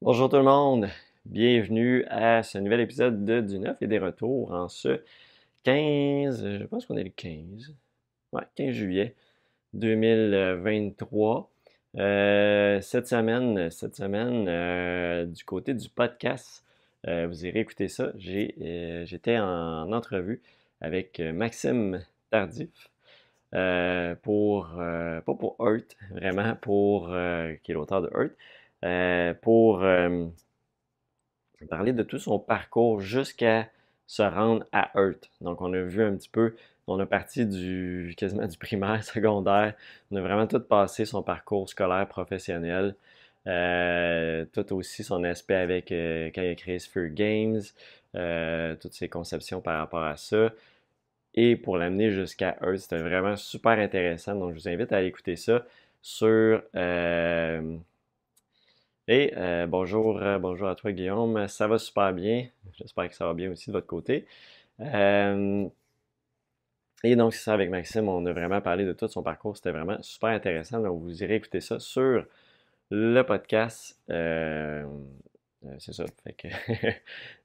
Bonjour tout le monde, bienvenue à ce nouvel épisode du 9 et des retours en ce 15, je pense qu'on est le 15, ouais, 15 juillet 2023. Cette semaine du côté du podcast, vous irez écouter ça, j'étais en entrevue avec Maxime Tardif pas pour Earth, vraiment qui est l'auteur de Earth, pour parler de tout son parcours jusqu'à se rendre à Earth. Donc, on a vu un petit peu, on a parti quasiment du primaire, secondaire, on a vraiment tout passé son parcours scolaire, professionnel, tout aussi son aspect avec quand il a créé Sphere Games, toutes ses conceptions par rapport à ça, et pour l'amener jusqu'à Earth. C'était vraiment super intéressant, donc je vous invite à aller écouter ça sur bonjour à toi Guillaume, ça va super bien. J'espère que ça va bien aussi de votre côté. Euh, et donc c'est ça avec Maxime, on a vraiment parlé de tout son parcours, c'était vraiment super intéressant. Donc vous irez écouter ça sur le podcast. C'est ça, fait que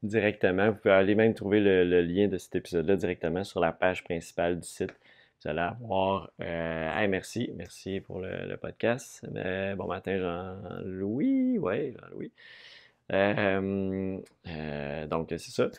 directement, vous pouvez aller même trouver le lien de cet épisode-là directement sur la page principale du site. Vous allez avoir. Hey, merci pour le podcast. Bon matin, Jean-Louis. Ouais, Jean-Louis. Donc, c'est ça.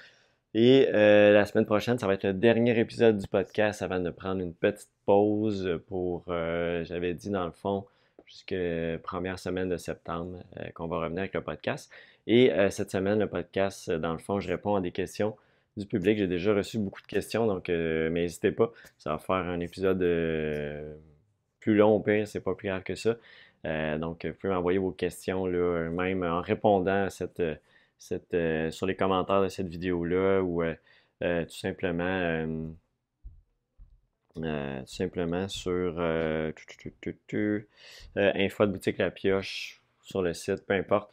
Et la semaine prochaine, ça va être le dernier épisode du podcast avant de prendre une petite pause pour, j'avais dit dans le fond, jusqu'à première semaine de septembre qu'on va revenir avec le podcast. Et cette semaine, le podcast, dans le fond, je réponds à des questions du public. J'ai déjà reçu beaucoup de questions, donc mais n'hésitez pas. Ça va faire un épisode plus long au pire, c'est pas plus grave que ça. Donc, vous pouvez m'envoyer vos questions là, même en répondant à sur les commentaires de cette vidéo-là ou tout simplement sur info de boutique La Pioche sur le site, peu importe,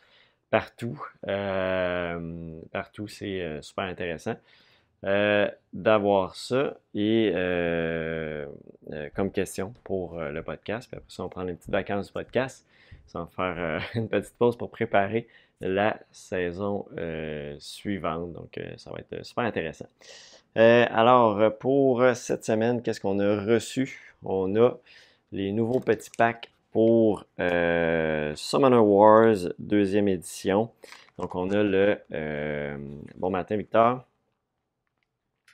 partout. Partout, c'est super intéressant d'avoir ça et comme question pour le podcast. Puis après ça, on prend les petites vacances du podcast sans faire une petite pause pour préparer la saison suivante. Donc, ça va être super intéressant. Alors, pour cette semaine, qu'est-ce qu'on a reçu? On a les nouveaux petits packs pour Summoner Wars deuxième édition. Donc, on a le bon matin, Victor.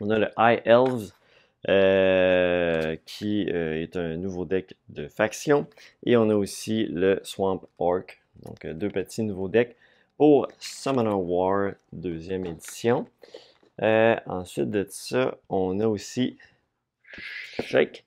On a le High Elves qui est un nouveau deck de faction. Et on a aussi le Swamp Orc. Donc, deux petits nouveaux decks pour Summoner War deuxième édition. Ensuite de ça, on a aussi Shake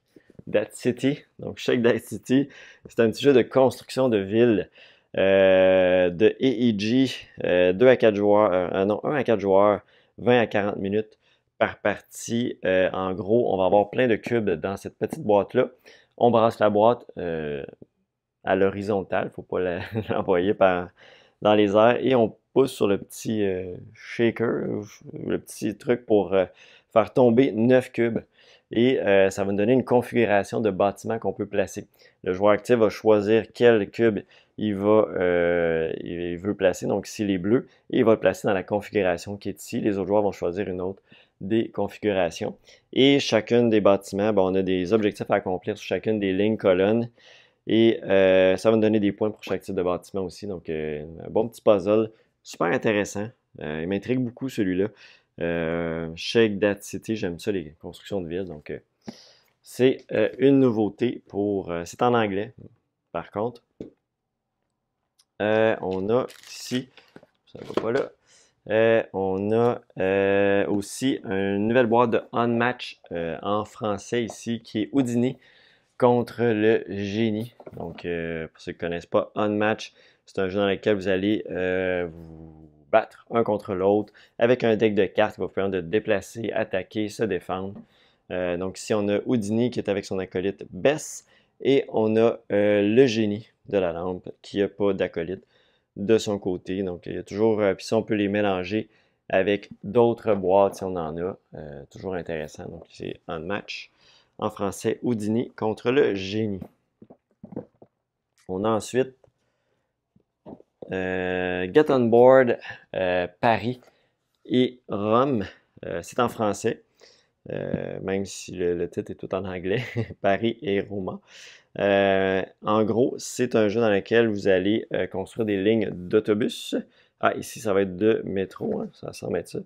That City. Donc, Shake That City, c'est un petit jeu de construction de ville de EEG, 2 à 4 joueurs, non, 1 à 4 joueurs, 20 à 40 minutes par partie. En gros, on va avoir plein de cubes dans cette petite boîte-là. On brasse la boîte à l'horizontale, il ne faut pas l'envoyer dans les airs, et on pousse sur le petit shaker, le petit truc pour faire tomber 9 cubes. Et ça va nous donner une configuration de bâtiment qu'on peut placer. Le joueur actif va choisir quel cube il veut placer, donc s'il est bleu, et il va le placer dans la configuration qui est ici. Les autres joueurs vont choisir une autre des configurations. Et chacune des bâtiments, on a des objectifs à accomplir sur chacune des lignes, colonnes. Et ça va nous donner des points pour chaque type de bâtiment aussi. Donc, un bon petit puzzle. Super intéressant. Il m'intrigue beaucoup celui-là. Shake That City, j'aime ça, les constructions de villes. Donc, c'est une nouveauté pour. C'est en anglais, par contre. On a ici, ça va pas là. On a aussi une nouvelle boîte de Unmatch en français ici qui est Houdini contre le génie. Donc, pour ceux qui ne connaissent pas, Unmatch, c'est un jeu dans lequel vous allez vous battre un contre l'autre avec un deck de cartes qui va vous permettre de déplacer, attaquer, se défendre. Donc, ici, on a Houdini qui est avec son acolyte Bess et on a le génie de la lampe qui n'a pas d'acolyte de son côté. Donc, il y a toujours, puis ça, on peut les mélanger avec d'autres boîtes si on en a. Toujours intéressant. Donc, c'est Unmatch. En français, Houdini contre le génie. On a ensuite Get on Board, Paris et Rome. C'est en français, même si le titre est tout en anglais. Paris et Roma. En gros, c'est un jeu dans lequel vous allez construire des lignes d'autobus. Ah, ici, ça va être de métro, hein, ça semble être ça.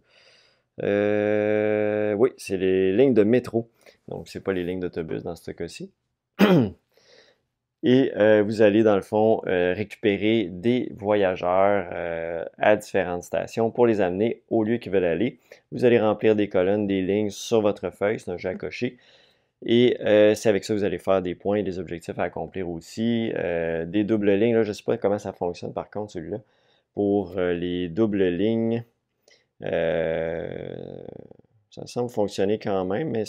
Oui, c'est les lignes de métro. Donc, c'est pas les lignes d'autobus dans ce cas-ci. Et vous allez, dans le fond, récupérer des voyageurs à différentes stations pour les amener au lieu qu'ils veulent aller. Vous allez remplir des colonnes, des lignes sur votre feuille, c'est un jeu à cocher. Et c'est avec ça que vous allez faire des points et des objectifs à accomplir aussi. Des doubles lignes, là, je ne sais pas comment ça fonctionne par contre, celui-là. Pour les doubles lignes, ça semble fonctionner quand même, mais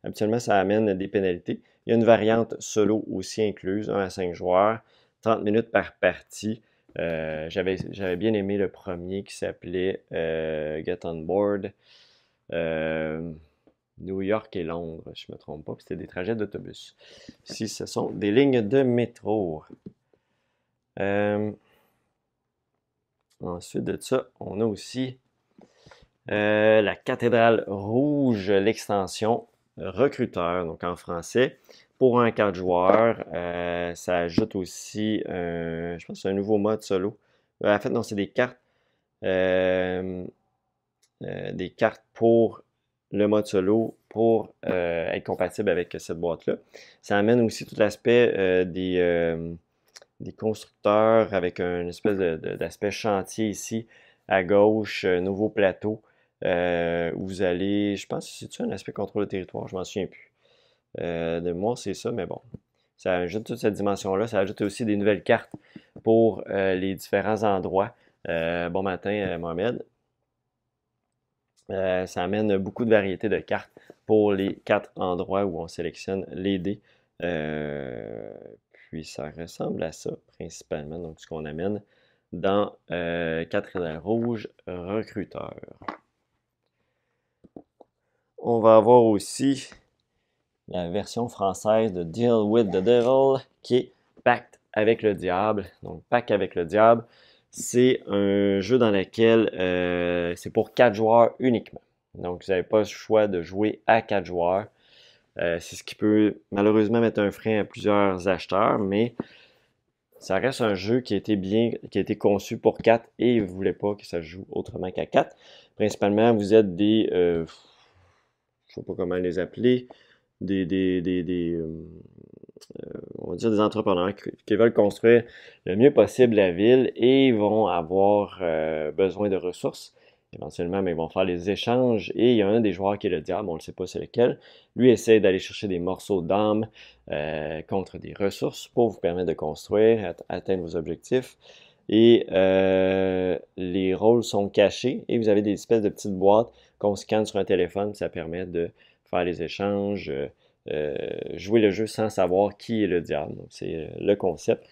habituellement, ça amène des pénalités. Il y a une variante solo aussi incluse, 1 à 5 joueurs, 30 minutes par partie. J'avais bien aimé le premier qui s'appelait Get on Board. New York et Londres, je ne me trompe pas, puis c'était des trajets d'autobus. Ici, ce sont des lignes de métro. Ensuite de ça, on a aussi la cathédrale rouge, l'extension recruteur, donc en français, pour un 4 joueurs. Ça ajoute aussi, je pense que c'est un nouveau mode solo. En fait, non, c'est des cartes pour le mode solo pour être compatible avec cette boîte-là. Ça amène aussi tout l'aspect des constructeurs avec une espèce d'aspect chantier ici à gauche, nouveau plateau, où vous allez, je pense que c'est-tu un aspect contrôle de territoire, je m'en souviens plus. De moi, c'est ça, mais bon. Ça ajoute toute cette dimension-là. Ça ajoute aussi des nouvelles cartes pour les différents endroits. Bon matin, Mohamed. Ça amène beaucoup de variétés de cartes pour les 4 endroits où on sélectionne les dés. Puis ça ressemble à ça principalement, donc ce qu'on amène dans Cathédrale rouge recruteur. On va avoir aussi la version française de Deal with the Devil qui est Pacte avec le diable. Donc Pacte avec le diable, c'est un jeu dans lequel c'est pour 4 joueurs uniquement. Donc vous n'avez pas le choix de jouer à 4 joueurs. C'est ce qui peut malheureusement mettre un frein à plusieurs acheteurs, mais ça reste un jeu qui a été conçu pour 4 et vous ne voulez pas que ça joue autrement qu'à 4. Principalement, vous êtes des, je ne sais pas comment les appeler, on va dire des entrepreneurs qui veulent construire le mieux possible la ville et vont avoir besoin de ressources. Éventuellement, mais ils vont faire les échanges et il y a un des joueurs qui est le diable, on ne sait pas c'est lequel. Lui essaie d'aller chercher des morceaux d'âme contre des ressources pour vous permettre de construire, atteindre vos objectifs. Et les rôles sont cachés et vous avez des espèces de petites boîtes qu'on scanne sur un téléphone. Ça permet de faire les échanges, jouer le jeu sans savoir qui est le diable. C'est le concept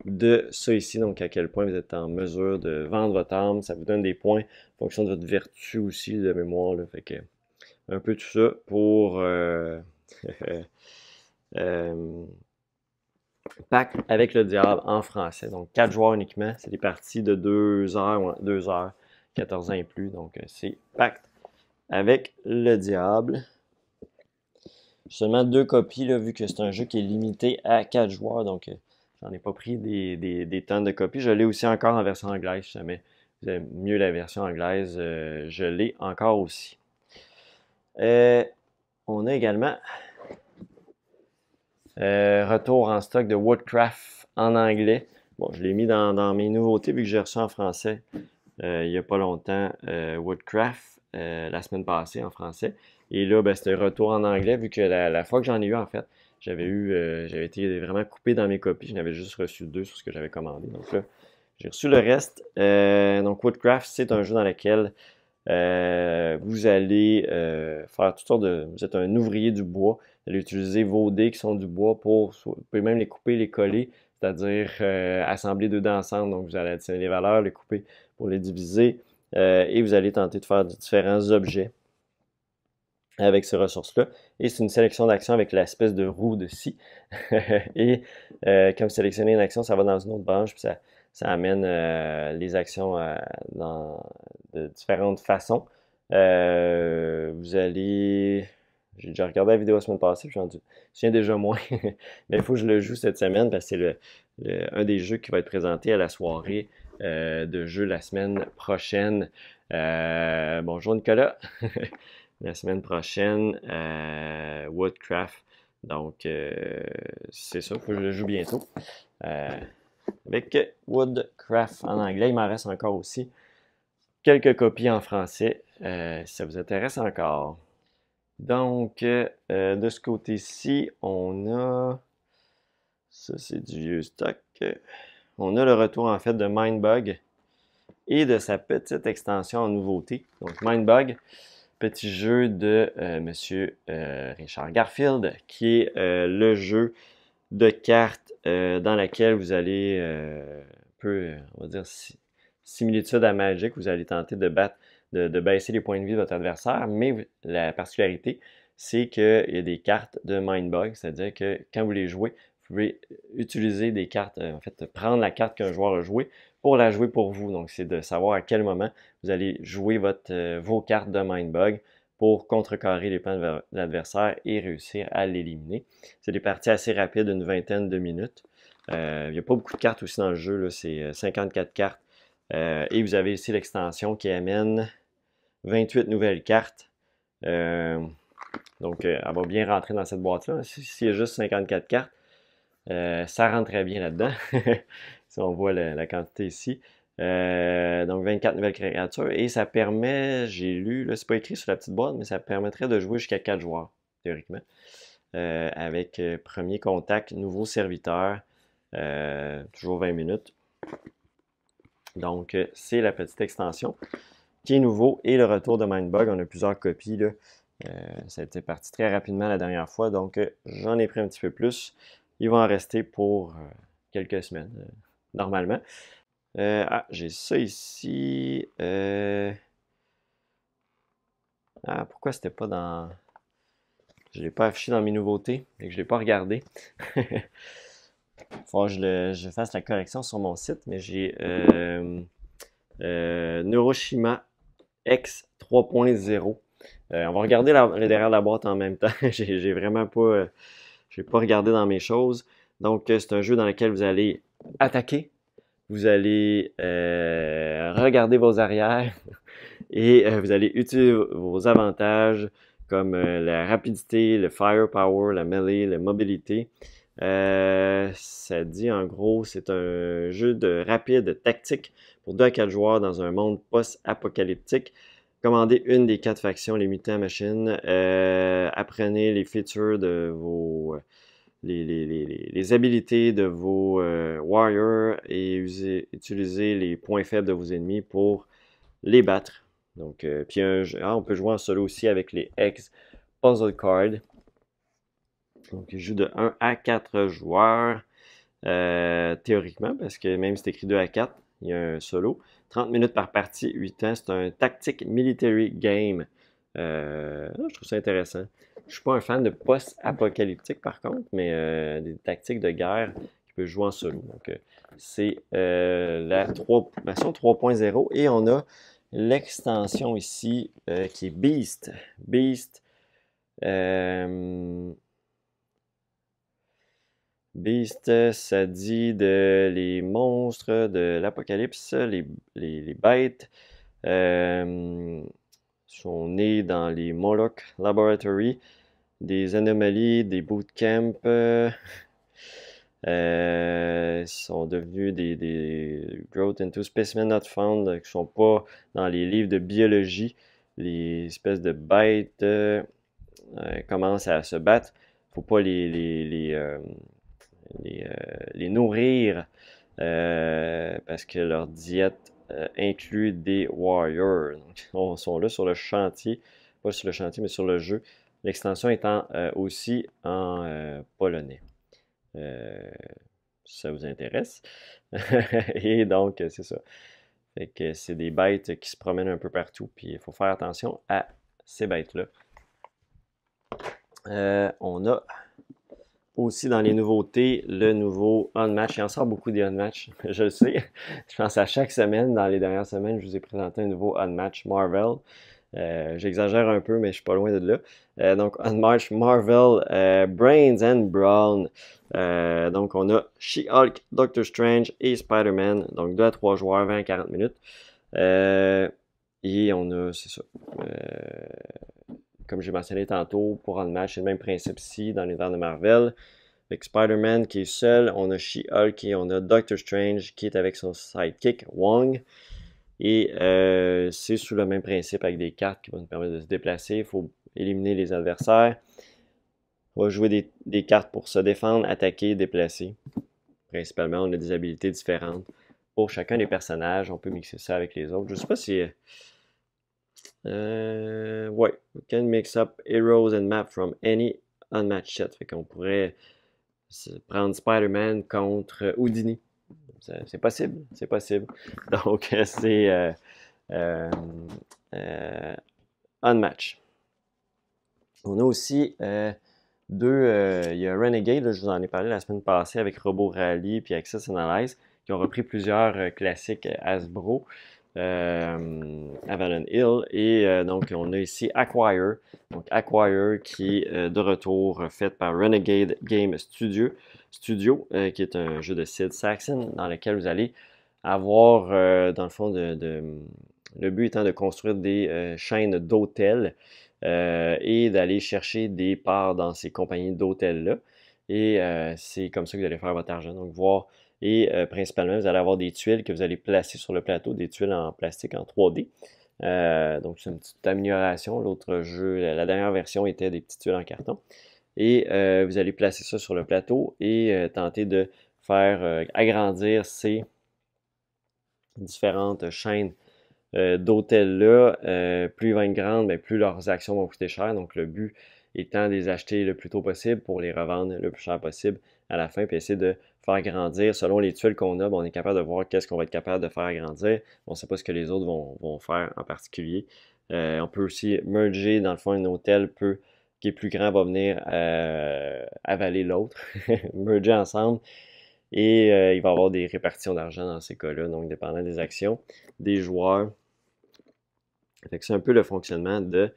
de ça ici, donc à quel point vous êtes en mesure de vendre votre âme, ça vous donne des points en fonction de votre vertu aussi de mémoire, là. Fait que un peu tout ça pour Pacte avec le diable en français. Donc 4 joueurs uniquement, c'est des parties de 2 heures, 2 heures, 14 ans et plus, donc c'est Pacte avec le diable. Seulement 2 copies, là, vu que c'est un jeu qui est limité à 4 joueurs, donc j'en ai pas pris des tonnes de copies. Je l'ai aussi encore en version anglaise, si jamais vous avez mieux la version anglaise, je l'ai encore aussi. On a également retour en stock de Woodcraft en anglais. Bon, je l'ai mis dans mes nouveautés vu que j'ai reçu en français il n'y a pas longtemps Woodcraft la semaine passée en français. Et là, ben, c'était retour en anglais vu que la fois que j'en ai eu en fait, j'avais été vraiment coupé dans mes copies. J'en avais juste reçu 2 sur ce que j'avais commandé. Donc là, j'ai reçu le reste. Donc Woodcraft, c'est un jeu dans lequel vous allez faire toutes sortes de... Vous êtes un ouvrier du bois. Vous allez utiliser vos dés qui sont du bois pour... Vous pouvez même les couper, les coller, c'est-à-dire assembler deux dés ensemble. Donc vous allez additionner les valeurs, les couper pour les diviser. Et vous allez tenter de faire différents objets avec ces ressources-là. Et c'est une sélection d'actions avec l'espèce de roue de scie. Et quand vous sélectionnez une action, ça va dans une autre branche, puis ça amène les actions de différentes façons. Vous allez... J'ai déjà regardé la vidéo la semaine passée, je me souviens déjà moins. Mais il faut que je le joue cette semaine parce que c'est un des jeux qui va être présenté à la soirée de jeu la semaine prochaine. Bonjour Nicolas. La semaine prochaine, Woodcraft. Donc, c'est ça, il faut que je le joue bientôt. Avec Woodcraft en anglais, il m'en reste encore aussi quelques copies en français, si ça vous intéresse encore. Donc, de ce côté-ci, on a... Ça, c'est du vieux stock. On a le retour, en fait, de Mindbug et de sa petite extension en nouveauté. Donc, Mindbug, petit jeu de Monsieur Richard Garfield, qui est le jeu de cartes dans laquelle vous allez, on va dire, similitude à Magic, vous allez tenter de baisser les points de vie de votre adversaire, mais la particularité, c'est qu'il y a des cartes de Mindbug, c'est-à-dire que quand vous les jouez, vous pouvez utiliser des cartes, en fait, prendre la carte qu'un joueur a jouée pour la jouer pour vous. Donc, c'est de savoir à quel moment vous allez jouer vos cartes de Mindbug pour contrecarrer les plans de l'adversaire et réussir à l'éliminer. C'est des parties assez rapides, une vingtaine de minutes. Il n'y a pas beaucoup de cartes aussi dans le jeu, c'est 54 cartes. Et vous avez ici l'extension qui amène 28 nouvelles cartes. Donc, elle va bien rentrer dans cette boîte-là. S'il y a juste 54 cartes, ça rentre très bien là-dedans. Si on voit la quantité ici. Donc 24 nouvelles créatures. Et ça permet, j'ai lu, là, c'est pas écrit sur la petite boîte, mais ça permettrait de jouer jusqu'à 4 joueurs, théoriquement. Avec premier contact, nouveau serviteur, toujours 20 minutes. Donc, c'est la petite extension qui est nouveau et le retour de Mindbug. On a plusieurs copies, là. Ça a été parti très rapidement la dernière fois, donc j'en ai pris un petit peu plus. Il va en rester pour quelques semaines, normalement. J'ai ça ici. Pourquoi c'était pas dans... Je ne l'ai pas affiché dans mes nouveautés et que je ne l'ai pas regardé. Il faut que je fasse la correction sur mon site, mais j'ai Neuroshima X 3.0. On va regarder le derrière de la boîte en même temps. J'ai vraiment pas... j'ai pas regardé dans mes choses. Donc, c'est un jeu dans lequel vous allez attaquer. Vous allez regarder vos arrières et vous allez utiliser vos avantages comme la rapidité, le firepower, la melee, la mobilité. Ça dit en gros, c'est un jeu de rapide tactique pour 2 à 4 joueurs dans un monde post-apocalyptique. Commandez une des 4 factions, les mutants machines. Apprenez les features de vos... les habilités de vos warriors et utilisez les points faibles de vos ennemis pour les battre. Donc, puis on peut jouer en solo aussi avec les X Puzzle Cards. Donc, il joue de 1 à 4 joueurs, théoriquement, parce que même si c'est écrit 2 à 4, il y a un solo. 30 minutes par partie, 8 ans. C'est un tactique military game. Je trouve ça intéressant. Je suis pas un fan de post-apocalyptique par contre, mais des tactiques de guerre qui peuvent jouer en solo. Donc, c'est la version 3.0 et on a l'extension ici qui est Beast. Beast. Beast, ça dit les monstres de l'apocalypse, les bêtes sont nés dans les Moloch Laboratory, des anomalies, des bootcamps, sont devenus des growth into specimen not found, qui ne sont pas dans les livres de biologie. Les espèces de bêtes commencent à se battre. Faut pas les nourrir parce que leur diète inclut des warriors. Donc, ils sont là sur le chantier, pas sur le chantier, mais sur le jeu. L'extension étant aussi en polonais. Si ça vous intéresse. Et donc, c'est ça. Fait que c'est des bêtes qui se promènent un peu partout, puis il faut faire attention à ces bêtes-là. On a aussi dans les nouveautés, le nouveau Unmatch. Il en sort beaucoup des Unmatch, je le sais. Je pense à chaque semaine, dans les dernières semaines, je vous ai présenté un nouveau Unmatch Marvel. J'exagère un peu, mais je suis pas loin de là. Donc, Unmatch Marvel, Brains and Brawn. Donc, on a She-Hulk, Doctor Strange et Spider-Man. Donc, 2 à 3 joueurs, 20 à 40 minutes. Et on a, c'est ça. Comme j'ai mentionné tantôt, pour Unmatch, c'est le même principe ici dans l'univers de Marvel. Avec Spider-Man qui est seul, on a She-Hulk et on a Doctor Strange qui est avec son sidekick, Wong. Et c'est sous le même principe avec des cartes qui vont nous permettre de se déplacer. Il faut éliminer les adversaires. On va jouer des cartes pour se défendre, attaquer, déplacer. Principalement, on a des habilités différentes pour chacun des personnages. On peut mixer ça avec les autres. Je sais pas si... ouais. We can mix up heroes and map from any unmatched set. Fait qu'on pourrait prendre Spider-Man contre Houdini. C'est possible, c'est possible. Donc, c'est Unmatch. On a aussi il y a Renegade, là, je vous en ai parlé la semaine passée avec Robo Rally puis Access Analyze, qui ont repris plusieurs classiques Hasbro, Avalon Hill, et donc on a ici Acquire, donc Acquire qui est de retour fait par Renegade Game Studio, qui est un jeu de Sid Saxon dans lequel vous allez avoir, dans le fond, le but étant de construire des chaînes d'hôtels et d'aller chercher des parts dans ces compagnies d'hôtels-là. Et c'est comme ça que vous allez faire votre argent. Donc, principalement, vous allez avoir des tuiles que vous allez placer sur le plateau, des tuiles en plastique en 3D. Donc, c'est une petite amélioration. L'autre jeu, la dernière version était des petites tuiles en carton. Et vous allez placer ça sur le plateau et tenter de faire agrandir ces différentes chaînes d'hôtels-là. Plus ils vont être grandes, bien, plus leurs actions vont coûter cher. Donc, le but étant de les acheter le plus tôt possible pour les revendre le plus cher possible à la fin, puis essayer de faire grandir. Selon les tuiles qu'on a, on est capable de voir qu'est-ce qu'on va être capable de faire grandir. On ne sait pas ce que les autres vont faire en particulier. On peut aussi merger, dans le fond, un hôtel qui est plus grand va venir avaler l'autre, merger ensemble. Et il va y avoir des répartitions d'argent dans ces cas-là, donc dépendant des actions des joueurs. Fait que c'est un peu le fonctionnement de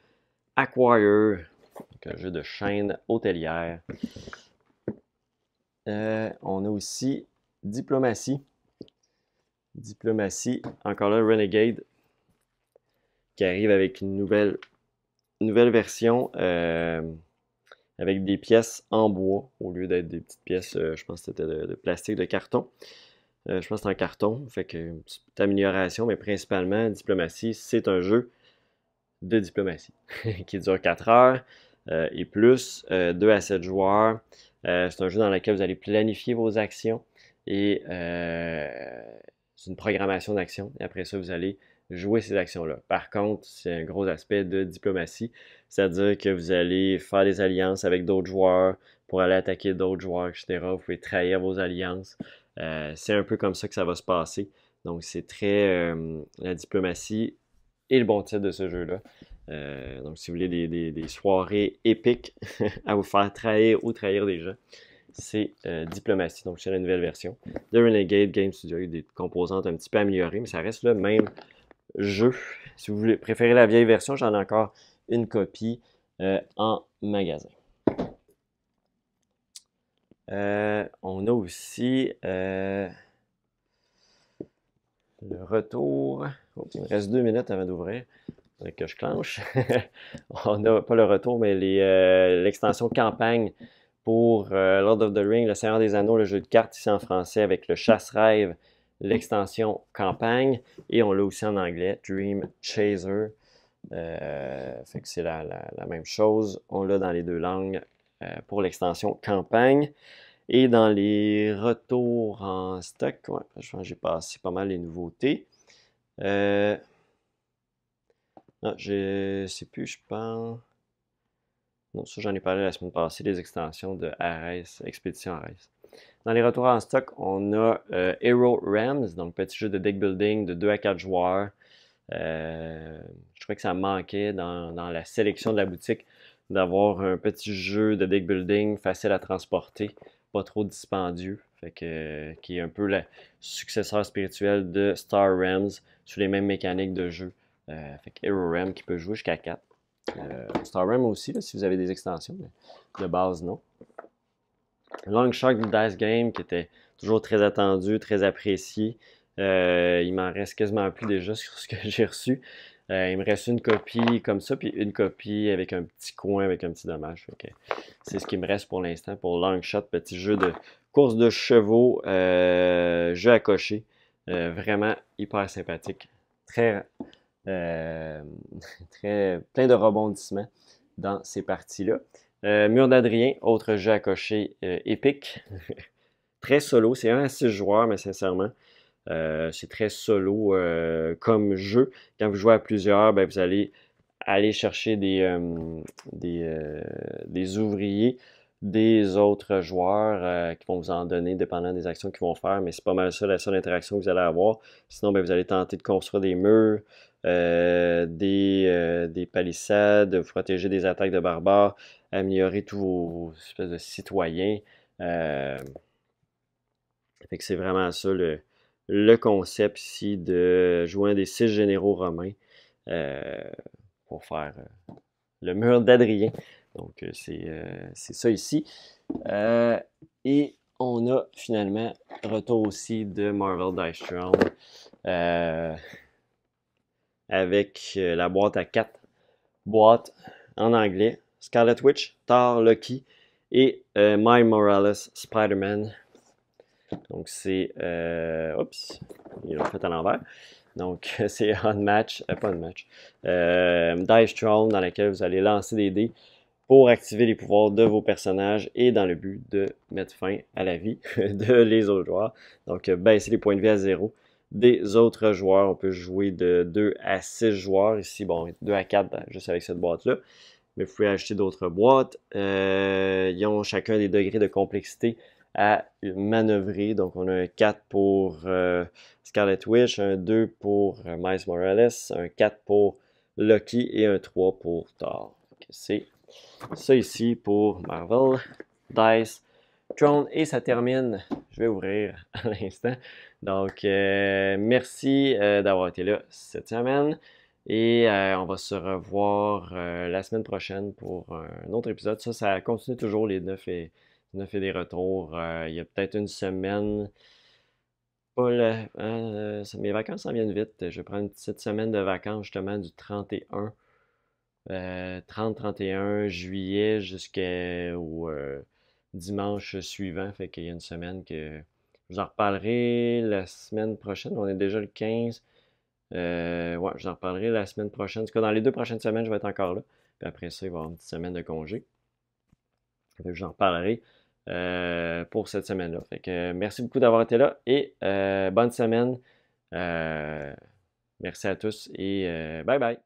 Acquire, donc un jeu de chaîne hôtelière. On a aussi Diplomatie. Diplomatie, encore là, Renegade, qui arrive avec une nouvelle version avec des pièces en bois au lieu d'être des petites pièces, je pense que c'était de plastique, de carton. Je pense que c'est en carton, fait que une petite amélioration, mais principalement, Diplomatie, c'est un jeu de diplomatie qui dure 4 heures et plus, 2 à 7 joueurs. C'est un jeu dans lequel vous allez planifier vos actions et c'est une programmation d'actions. Et après ça, vous allez jouer ces actions-là. Par contre, c'est un gros aspect de diplomatie, c'est-à-dire que vous allez faire des alliances avec d'autres joueurs pour aller attaquer d'autres joueurs, etc. Vous pouvez trahir vos alliances. C'est un peu comme ça que ça va se passer. Donc, c'est très la diplomatie et le bon titre de ce jeu-là. Donc, si vous voulez des soirées épiques à vous faire trahir ou trahir des gens, c'est Diplomatie. Donc, c'est la nouvelle version de Renegade Game Studio. Il y a des composantes un petit peu améliorées, mais ça reste le même jeu. Si vous préférez la vieille version, j'en ai encore une copie en magasin. On a aussi le retour. Oh, il me reste 2 minutes avant d'ouvrir. Que je clenche. On n'a pas le retour, mais l'extension campagne pour Lord of the Rings, Le Seigneur des Anneaux, le jeu de cartes ici en français avec le Chasse-Rêve, l'extension campagne. Et on l'a aussi en anglais, Dream Chaser. Fait que c'est la même chose. On l'a dans les deux langues pour l'extension campagne. Et dans les retours en stock, ouais, je pense que j'ai passé pas mal les nouveautés. Non, je sais plus, je pense. Non, ça j'en ai parlé la semaine passée, les extensions de Ares, Expédition Ares. Dans les retours en stock, on a Hero Rams, donc petit jeu de deck building de 2 à 4 joueurs. Je trouvais que ça manquait dans la sélection de la boutique d'avoir un petit jeu de deck building facile à transporter, pas trop dispendieux, fait que, qui est un peu le successeur spirituel de Star Realms, sous les mêmes mécaniques de jeu. Fait que Hero Realm qui peut jouer jusqu'à 4. Star Realm aussi, là, si vous avez des extensions, mais de base, non. Long Shark du Dice Game, qui était toujours très attendu, très apprécié. Il m'en reste quasiment plus déjà sur ce que j'ai reçu. Il me reste une copie comme ça, puis une copie avec un petit coin, avec un petit dommage. C'est ce qui me reste pour l'instant pour Long Shot, petit jeu de course de chevaux, jeu à cocher. Vraiment hyper sympathique. Très, euh, très plein de rebondissements dans ces parties-là. Mur d'Adrien, autre jeu à cocher épique. Très solo, c'est 1 à 6 joueurs, mais sincèrement, c'est très solo comme jeu. Quand vous jouez à plusieurs, ben, vous allez aller chercher des ouvriers des autres joueurs qui vont vous en donner dépendant des actions qu'ils vont faire, mais c'est pas mal ça la seule interaction que vous allez avoir. Sinon, ben, vous allez tenter de construire des murs, des palissades, vous protéger des attaques de barbares, améliorer tous vos espèces de citoyens. Euh, Fait que c'est vraiment ça le concept ici de jouer un des 6 généraux romains euh, pour faire le mur d'Adrien. Donc c'est ça ici. Et on a finalement retour aussi de Marvel Dice Throne avec la boîte à 4 boîtes en anglais. Scarlet Witch, Thor, Loki et Miles Morales Spider-Man. Donc c'est... oups, ils l'ont fait à l'envers. Donc c'est un match, pas un match. Dice Throne dans laquelle vous allez lancer des dés pour activer les pouvoirs de vos personnages et dans le but de mettre fin à la vie de les autres joueurs. Donc baisser les points de vie à 0 des autres joueurs. On peut jouer de 2 à 6 joueurs. Ici, bon, 2 à 4 juste avec cette boîte-là. Mais vous pouvez acheter d'autres boîtes. Ils ont chacun des degrés de complexité à manœuvrer. Donc, on a un 4 pour Scarlet Witch, un 2 pour Miles Morales, un 4 pour Loki et un 3 pour Thor. C'est ça ici pour Marvel Dice Throne. Et ça termine. Je vais ouvrir à l'instant. Donc, merci d'avoir été là cette semaine. Et on va se revoir la semaine prochaine pour un autre épisode. Ça continue toujours les 9 et des retours. Il y a peut-être une semaine. Pas mes vacances s'en viennent vite. Je vais prendre une petite semaine de vacances justement du 31. 30-31 juillet jusqu'au dimanche suivant. Fait qu'il y a une semaine que je vous en reparlerai la semaine prochaine. On est déjà le 15. Ouais, je vous en reparlerai la semaine prochaine. En tout cas, dans les 2 prochaines semaines, je vais être encore là. Puis après ça, il va y avoir une petite semaine de congé. Fait que j'en reparlerai pour cette semaine-là. Fait que merci beaucoup d'avoir été là et bonne semaine. Merci à tous et bye bye.